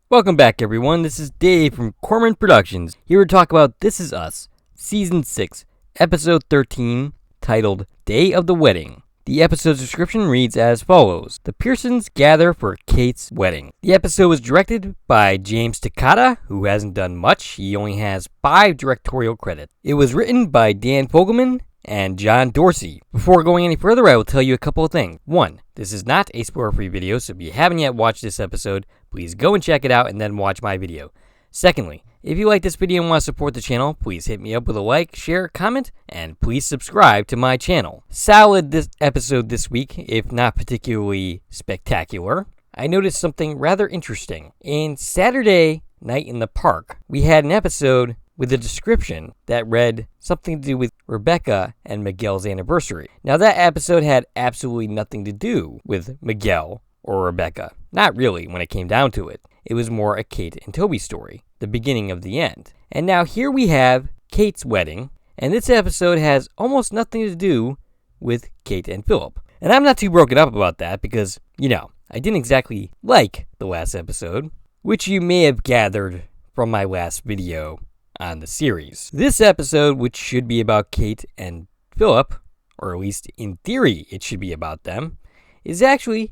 Welcome back, everyone. This is Dave from Corman Productions, here to talk about This Is Us, Season 6, Episode 13, titled Day of the Wedding. The episode's description reads as follows. The Pearsons gather for Kate's wedding. The episode was directed by James Takata, who hasn't done much. He only has 5 directorial credits. It was written by Dan Fogelman and John Dorsey. Before going any further, I will tell you a couple of things. 1. This is not a spoiler-free video, so if you haven't yet watched this episode, please go and check it out and then watch my video. Secondly, if you like this video and want to support the channel, please hit me up with a like, share, comment, and please subscribe to my channel. Solid this episode this week, if not particularly spectacular. I noticed something rather interesting. In Saturday Night in the Park, we had an episode with a description that read something to do with Rebecca and Miguel's anniversary. Now that episode had absolutely nothing to do with Miguel or Rebecca. Not really when it came down to it. It was more a Kate and Toby story, the beginning of the end. And now here we have Kate's wedding, and this episode has almost nothing to do with Kate and Philip. And I'm not too broken up about that because, I didn't exactly like the last episode, which you may have gathered from my last video on the series. This episode, which should be about Kate and Philip, or at least in theory it should be about them, is actually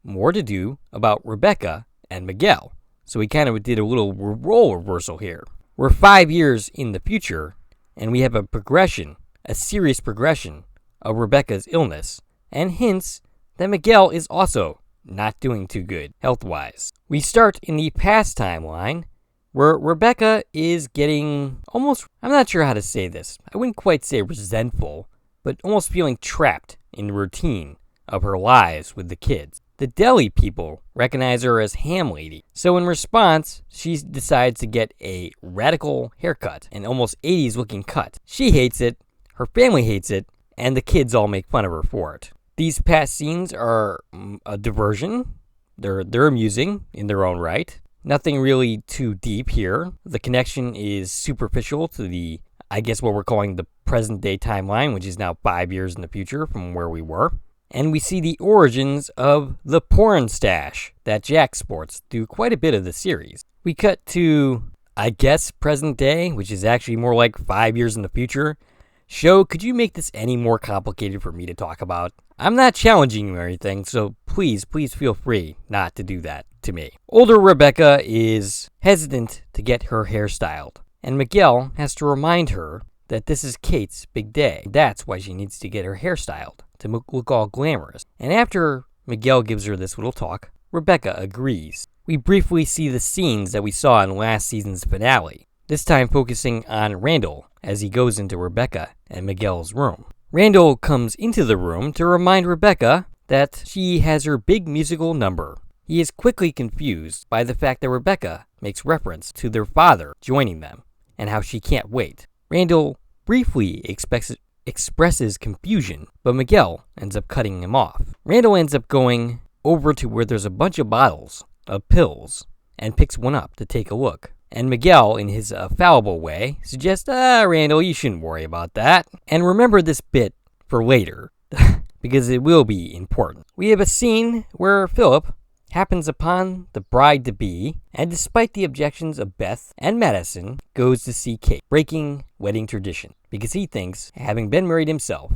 more to do about Rebecca and Miguel. So we kind of did a little role reversal here. We're 5 years in the future, and we have a serious progression of Rebecca's illness, and hints that Miguel is also not doing too good health-wise. We start in the past timeline, where Rebecca is getting almost, I'm not sure how to say this, I wouldn't quite say resentful, but almost feeling trapped in the routine of her lives with the kids. The deli people recognize her as Ham Lady, so in response, she decides to get a radical haircut, an almost 80s looking cut. She hates it, her family hates it, and the kids all make fun of her for it. These past scenes are a diversion. They're amusing in their own right. Nothing really too deep here. The connection is superficial to what we're calling the present day timeline, which is now 5 years in the future from where we were. And we see the origins of the porn stash that Jack sports through quite a bit of the series. We cut to, present day, which is actually more like 5 years in the future. Show, could you make this any more complicated for me to talk about? I'm not challenging you or anything, so please feel free not to do that to me. Older Rebecca is hesitant to get her hair styled, and Miguel has to remind her that this is Kate's big day. That's why she needs to get her hair styled, to look all glamorous. And after Miguel gives her this little talk, Rebecca agrees. We briefly see the scenes that we saw in last season's finale, this time focusing on Randall as he goes into Rebecca and Miguel's room. Randall comes into the room to remind Rebecca that she has her big musical number. He is quickly confused by the fact that Rebecca makes reference to their father joining them and how she can't wait. Randall briefly expresses confusion, but Miguel ends up cutting him off. Randall ends up going over to where there's a bunch of bottles of pills and picks one up to take a look. And Miguel, in his fallible way, suggests, Randall, you shouldn't worry about that. And remember this bit for later, because it will be important. We have a scene where Philip happens upon the bride-to-be, and despite the objections of Beth and Madison, goes to see Kate, breaking wedding tradition, because he thinks, having been married himself,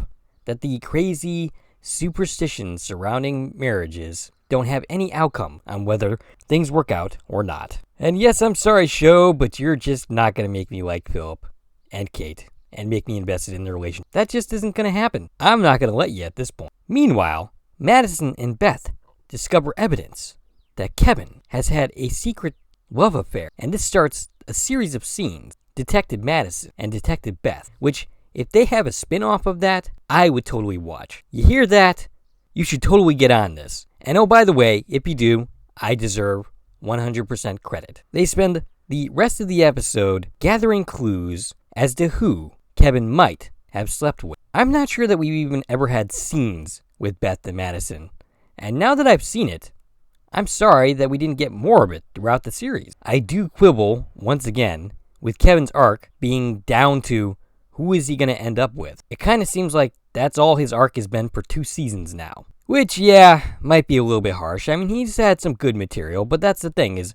that the crazy superstitions surrounding marriages don't have any outcome on whether things work out or not. And yes, I'm sorry, show, but you're just not going to make me like Philip and Kate and make me invested in their relationship. That just isn't going to happen. I'm not going to let you at this point. Meanwhile, Madison and Beth discover evidence that Kevin has had a secret love affair, and this starts a series of scenes. Detective Madison and Detective Beth, which, if they have a spin-off of that, I would totally watch. You hear that? You should totally get on this. And oh, by the way, if you do, I deserve 100% credit. They spend the rest of the episode gathering clues as to who Kevin might have slept with. I'm not sure that we've even ever had scenes with Beth and Madison. And now that I've seen it, I'm sorry that we didn't get more of it throughout the series. I do quibble, once again, with Kevin's arc being down to who is he going to end up with. It kind of seems like that's all his arc has been for 2 seasons now. Which, yeah, might be a little bit harsh. I mean, he's had some good material, but that's the thing is,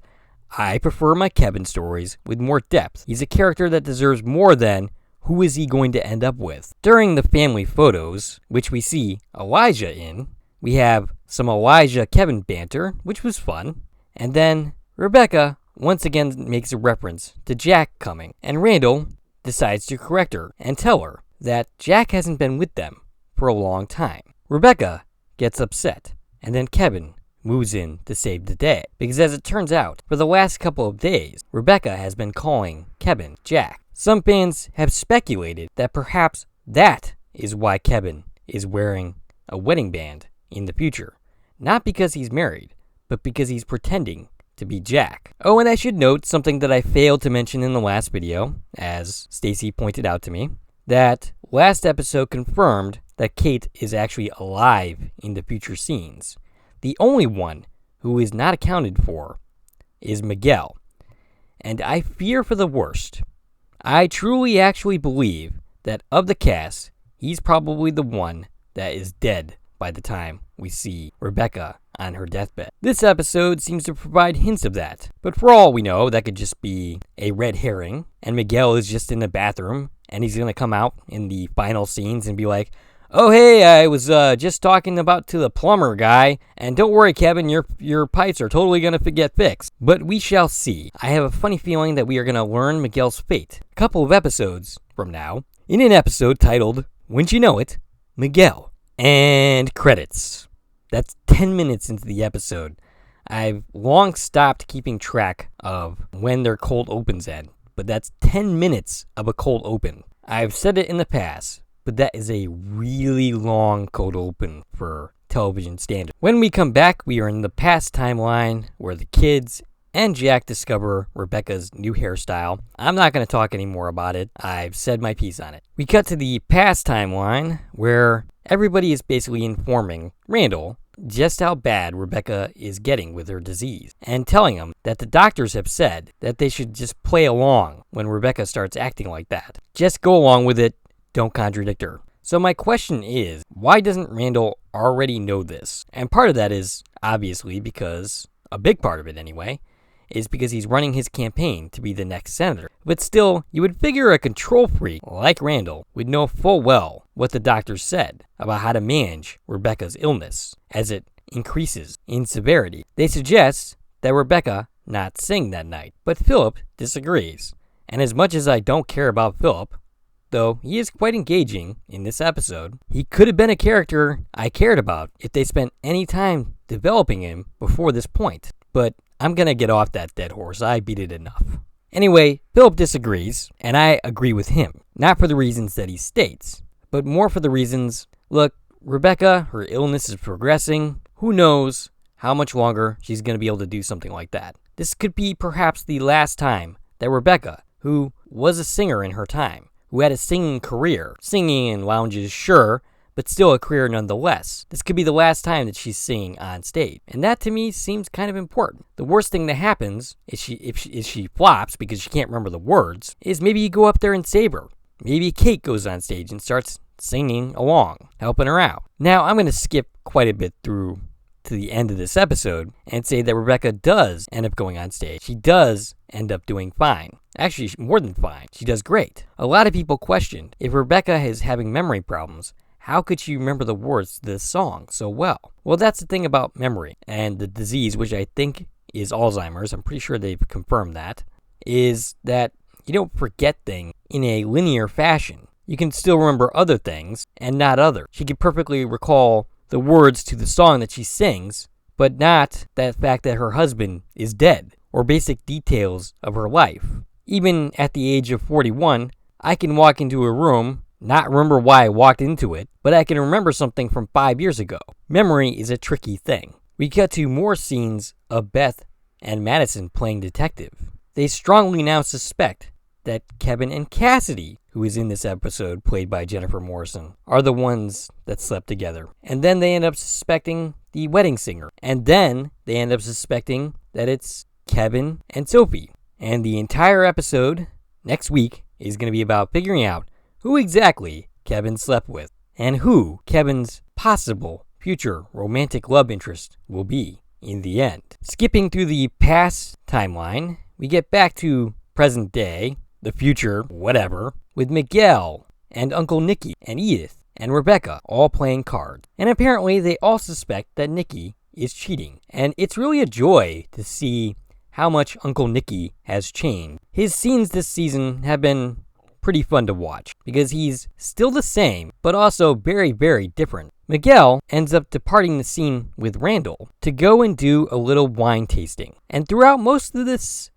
I prefer my Kevin stories with more depth. He's a character that deserves more than who is he going to end up with. During the family photos, which we see Elijah in, we have some Elijah-Kevin banter, which was fun. And then Rebecca once again makes a reference to Jack coming, and Randall decides to correct her and tell her that Jack hasn't been with them for a long time. Rebecca gets upset, and then Kevin moves in to save the day. Because as it turns out, for the last couple of days, Rebecca has been calling Kevin Jack. Some fans have speculated that perhaps that is why Kevin is wearing a wedding band in the future. Not because he's married, but because he's pretending to be Jack. Oh, and I should note something that I failed to mention in the last video, as Stacy pointed out to me, that last episode confirmed that Kate is actually alive in the future scenes. The only one who is not accounted for is Miguel. And I fear for the worst. I truly actually believe that of the cast, he's probably the one that is dead by the time we see Rebecca on her deathbed. This episode seems to provide hints of that, but for all we know, that could just be a red herring, and Miguel is just in the bathroom, and he's gonna come out in the final scenes and be like, "Oh hey, I was just talking to the plumber guy, and don't worry Kevin, your pipes are totally gonna get fixed." But we shall see. I have a funny feeling that we are gonna learn Miguel's fate a couple of episodes from now, in an episode titled, Wouldn't You Know It, Miguel. And credits. That's 10 minutes into the episode. I've long stopped keeping track of when their cold opens end, but that's 10 minutes of a cold open. I've said it in the past, but that is a really long cold open for television standard. When we come back, we are in the past timeline where the kids and Jack discover Rebecca's new hairstyle. I'm not going to talk any more about it. I've said my piece on it. We cut to the past timeline where everybody is basically informing Randall just how bad Rebecca is getting with her disease, and telling him that the doctors have said that they should just play along when Rebecca starts acting like that. Just go along with it. Don't contradict her. So my question is, why doesn't Randall already know this? And part of that is obviously because, a big part of it anyway, is because he's running his campaign to be the next senator. But still, you would figure a control freak like Randall would know full well what the doctors said about how to manage Rebecca's illness as it increases in severity. They suggest that Rebecca not sing that night, but Philip disagrees. And as much as I don't care about Philip, though he is quite engaging in this episode, he could have been a character I cared about if they spent any time developing him before this point. But I'm gonna get off that dead horse. I beat it enough. Anyway, Philip disagrees, and I agree with him. Not for the reasons that he states, but more for the reasons, look, Rebecca, her illness is progressing. Who knows how much longer she's gonna be able to do something like that. This could be perhaps the last time that Rebecca, who was a singer in her time, who had a singing career, singing in lounges, sure, but still a career nonetheless. This could be the last time that she's singing on stage. And that to me seems kind of important. The worst thing that happens is if she flops because she can't remember the words, is maybe you go up there and save her. Maybe Kate goes on stage and starts singing along, helping her out. Now I'm going to skip quite a bit through to the end of this episode and say that Rebecca does end up going on stage. She does end up doing fine. Actually, more than fine. She does great. A lot of people questioned if Rebecca is having memory problems, how could she remember the words to this song so well? Well, that's the thing about memory and the disease, which I think is Alzheimer's. I'm pretty sure they've confirmed that, is that you don't forget things in a linear fashion. You can still remember other things and not others. She can perfectly recall the words to the song that she sings, but not that fact that her husband is dead or basic details of her life. Even at the age of 41, I can walk into a room, not remember why I walked into it, but I can remember something from 5 years ago. Memory is a tricky thing. We cut to more scenes of Beth and Madison playing detective. They strongly now suspect that Kevin and Cassidy, who is in this episode, played by Jennifer Morrison, are the ones that slept together. And then they end up suspecting the wedding singer. And then they end up suspecting that it's Kevin and Sophie. And the entire episode, next week, is going to be about figuring out who exactly Kevin slept with, and who Kevin's possible future romantic love interest will be. in the end. Skipping through the past timeline, we get back to present day, the future, whatever, with Miguel and Uncle Nicky and Edith and Rebecca all playing cards. And apparently they all suspect that Nicky is cheating. And it's really a joy to see how much Uncle Nicky has changed. His scenes this season have been pretty fun to watch because he's still the same, but also very, very different. Miguel ends up departing the scene with Randall to go and do a little wine tasting. And throughout most of this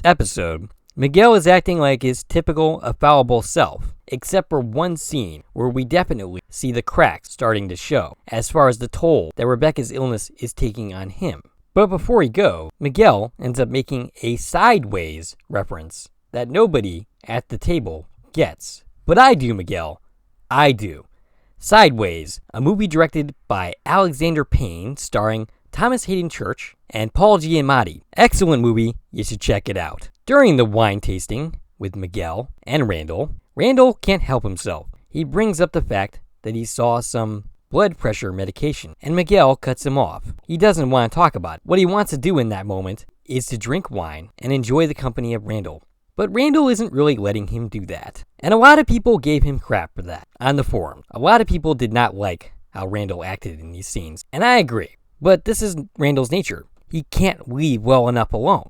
episode, Miguel is acting like his typical affable self, except for one scene where we definitely see the cracks starting to show as far as the toll that Rebecca's illness is taking on him. But before he goes, Miguel ends up making a sideways reference that nobody at the table gets. But I do, Miguel. I do. Sideways, a movie directed by Alexander Payne starring Thomas Hayden Church and Paul Giamatti. Excellent movie, you should check it out. During the wine tasting with Miguel and Randall can't help himself. He brings up the fact that he saw some blood pressure medication, and Miguel cuts him off. He doesn't want to talk about it. What he wants to do in that moment is to drink wine and enjoy the company of Randall. But Randall isn't really letting him do that. And a lot of people gave him crap for that on the forum. A lot of people did not like how Randall acted in these scenes. And I agree. But this is Randall's nature. He can't leave well enough alone.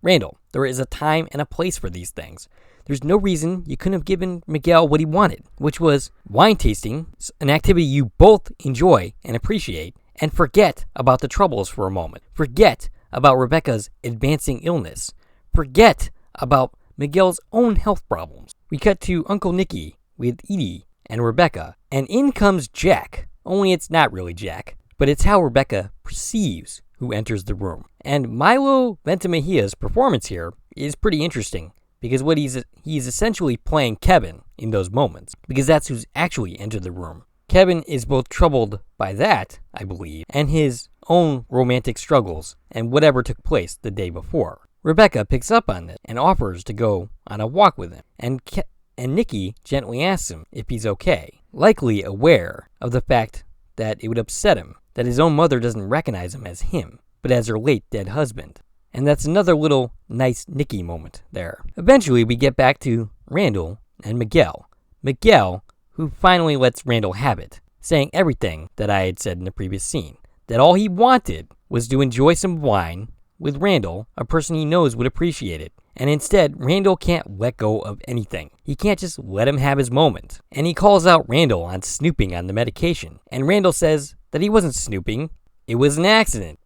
Randall, there is a time and a place for these things. There's no reason you couldn't have given Miguel what he wanted, which was wine tasting, an activity you both enjoy and appreciate, and forget about the troubles for a moment. Forget about Rebecca's advancing illness. Forget about Miguel's own health problems. We cut to Uncle Nicky with Edie and Rebecca, and in comes Jack. Only it's not really Jack, but it's how Rebecca perceives who enters the room. And Milo Ventimigia's performance here is pretty interesting, because what he's essentially playing Kevin in those moments, because that's who's actually entered the room. Kevin is both troubled by that, I believe, and his own romantic struggles and whatever took place the day before. Rebecca picks up on this and offers to go on a walk with him, and Nicky gently asks him if he's okay, likely aware of the fact that it would upset him that his own mother doesn't recognize him as him, but as her late dead husband. And that's another little nice Nicky moment there. Eventually, we get back to Randall and Miguel. Miguel, who finally lets Randall have it, saying everything that I had said in the previous scene, that all he wanted was to enjoy some wine with Randall, a person he knows would appreciate it. And instead, Randall can't let go of anything. He can't just let him have his moment. And he calls out Randall on snooping on the medication. And Randall says that he wasn't snooping. It was an accident.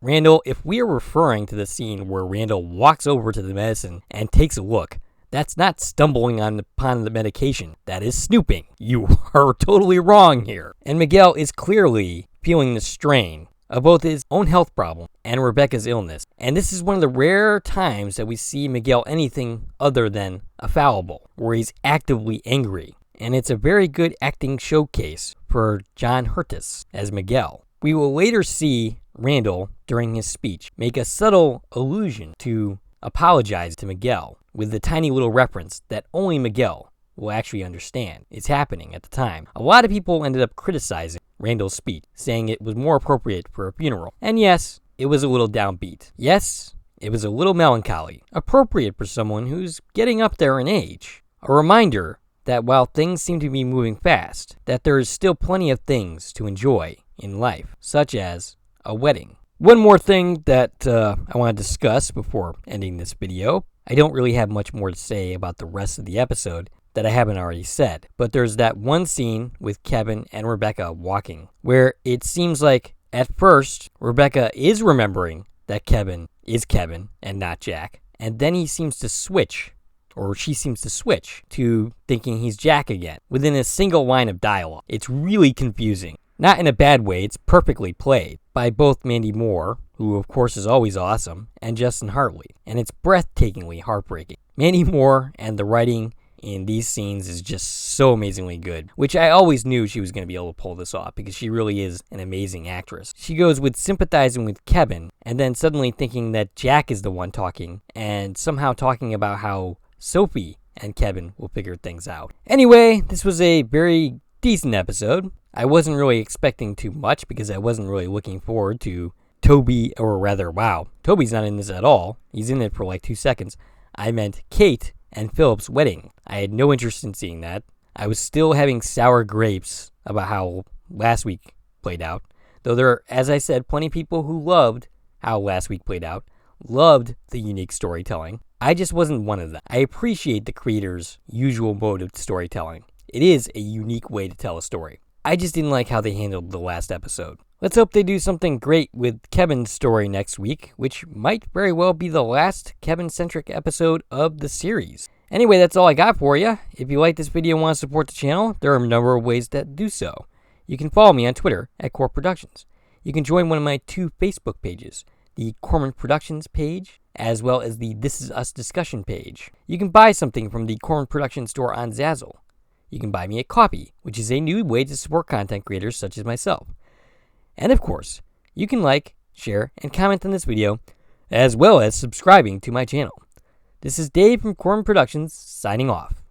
Randall, if we are referring to the scene where Randall walks over to the medicine and takes a look, that's not stumbling upon the medication. That is snooping. You are totally wrong here. And Miguel is clearly feeling the strain of both his own health problem and Rebecca's illness. And this is one of the rare times that we see Miguel anything other than affable, where he's actively angry. And it's a very good acting showcase for John Hurtis as Miguel. We will later see Randall, during his speech, make a subtle allusion to apologize to Miguel with the tiny little reference that only Miguel will actually understand is happening at the time. A lot of people ended up criticizing Randall's speech, saying it was more appropriate for a funeral. And yes, it was a little downbeat. Yes, it was a little melancholy, appropriate for someone who's getting up there in age. A reminder that while things seem to be moving fast, that there is still plenty of things to enjoy in life, such as a wedding. One more thing that I want to discuss before ending this video. I don't really have much more to say about the rest of the episode that I haven't already said, but there's that one scene with Kevin and Rebecca walking, where it seems like at first Rebecca is remembering that Kevin is Kevin and not Jack, and then he seems to switch, or she seems to switch to thinking he's Jack again within a single line of dialogue. It's really confusing. Not in a bad way, it's perfectly played by both Mandy Moore, who of course is always awesome, and Justin Hartley, and it's breathtakingly heartbreaking. Mandy Moore and the writing in these scenes is just so amazingly good, which I always knew she was going to be able to pull this off because she really is an amazing actress. She goes with sympathizing with Kevin and then suddenly thinking that Jack is the one talking and somehow talking about how Sophie and Kevin will figure things out. Anyway, this was a very decent episode. I wasn't really expecting too much because I wasn't really looking forward to Toby, or rather, wow, Toby's not in this at all. He's in it for like 2 seconds. I meant Kate and Philip's wedding. I had no interest in seeing that. I was still having sour grapes about how last week played out. Though there are, as I said, plenty of people who loved how last week played out, loved the unique storytelling. I just wasn't one of them. I appreciate the creator's usual mode of storytelling. It is a unique way to tell a story. I just didn't like how they handled the last episode. Let's hope they do something great with Kevin's story next week, which might very well be the last Kevin-centric episode of the series. Anyway, that's all I got for you. If you like this video and want to support the channel, there are a number of ways to do so. You can follow me on Twitter at Core Productions. You can join one of my 2 Facebook pages, the Corman Productions page, as well as the This Is Us discussion page. You can buy something from the Corman Productions store on Zazzle. You can buy me a coffee, which is a new way to support content creators such as myself. And of course, you can like, share, and comment on this video, as well as subscribing to my channel. This is Dave from Corman Productions, signing off.